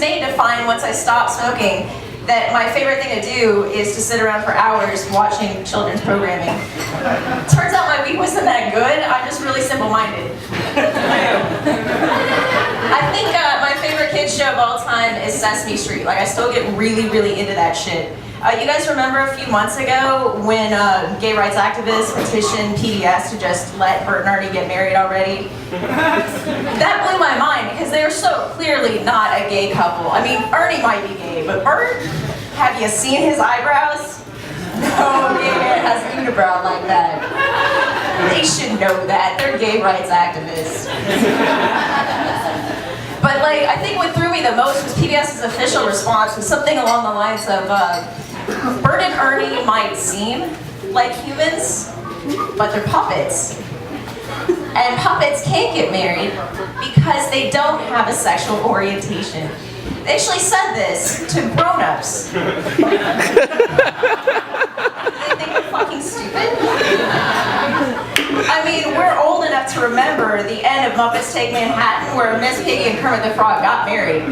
made to find once I stopped smoking that my favorite thing to do is to sit around for hours watching children's programming. Turns out my week wasn't that good, I'm just really simple-minded. I think my favorite kids show of all time is Sesame Street. Like, I still get really, really into that shit. You guys remember a few months ago when gay rights activists petitioned PBS to just let Bert and Ernie get married already? That blew my mind because they are so clearly not a gay couple. I mean, Ernie might be gay, but Bert, have you seen his eyebrows? No gay man has an unibrow like that. They should know that. They're gay rights activists. But like, I think what threw me the most was PBS's official response was something along the lines of, Bert and Ernie might seem like humans, but they're puppets. And puppets can't get married because they don't have a sexual orientation. They actually said this to grown-ups. Do they think we're fucking stupid? I mean, we're old enough to remember the end of Muppets Take Manhattan where Miss Piggy and Kermit the Frog got married.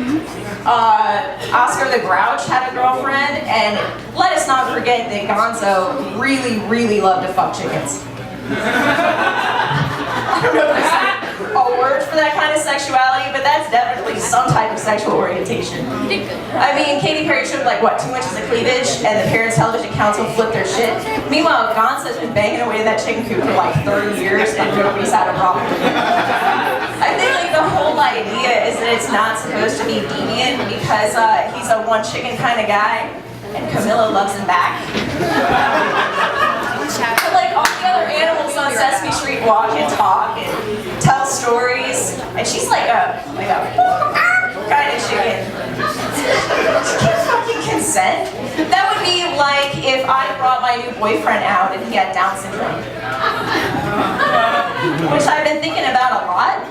Oscar the Grouch had a girlfriend, and let us not forget that Gonzo really, really loved to fuck chickens. I don't know if there's a word for that kind of sexuality, but that's definitely some type of sexual orientation. I mean, Katy Perry showed like, what, 2 inches of cleavage, and the Parents Television Council flipped their shit. Meanwhile, Gonzo's been banging away to that chicken coop for like 30 years, and nobody's had a problem. I think like the whole idea is that it's not supposed to be deviant because he's a one chicken kind of guy, and Camilla loves him back. But like all the other animals on Sesame Street walk and talk and tell stories, and she's like a kind of chicken. She can't fucking consent. That would be like if I brought my new boyfriend out and he had Down syndrome. Which I've been thinking about a lot.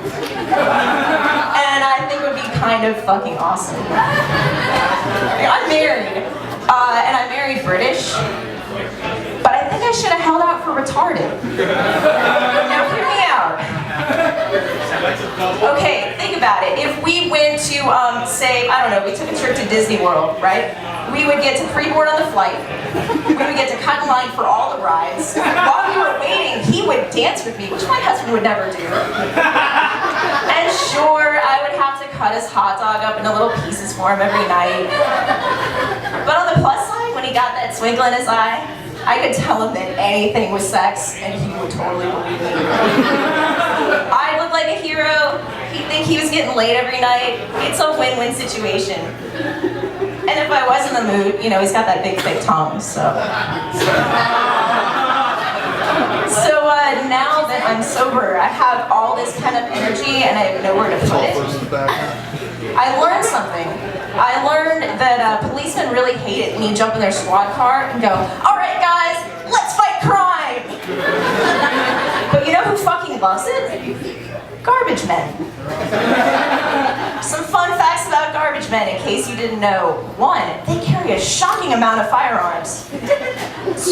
And I think would be kind of fucking awesome. I'm married. And I'm married British. But I think I should have held out for retarded. Now hear me out. Okay, think about it. If we went to, say, I don't know, we took a trip to Disney World, right? We would get to pre-board on the flight. We would get to cut in line for all the rides. While we were waiting, he would dance with me, which my husband would never do. And sure, I would have to cut his hot dog up into little pieces for him every night. But on the plus side, when he got that twinkle in his eye, I could tell him that anything was sex, and he would totally believe me. I look like a hero. He'd think he was getting laid every night. It's a win-win situation. And if I was in the mood, you know, he's got that big, thick tongue, so. So now that I'm sober, I have all this kind of energy, and I have nowhere to put it. I learned something. I learned that policemen really hate it when you jump in their squad car and go, all right guys, let's fight crime! But you know who fucking loves it? Garbage men. Some fun facts about garbage men in case you didn't know. 1, they carry a shocking amount of firearms.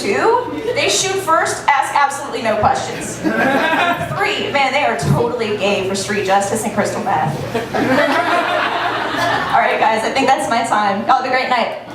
2, they shoot first, ask absolutely no questions. 3, man, they are totally gay for street justice and crystal meth. All right, guys, I think that's my time. Y'all have a great night.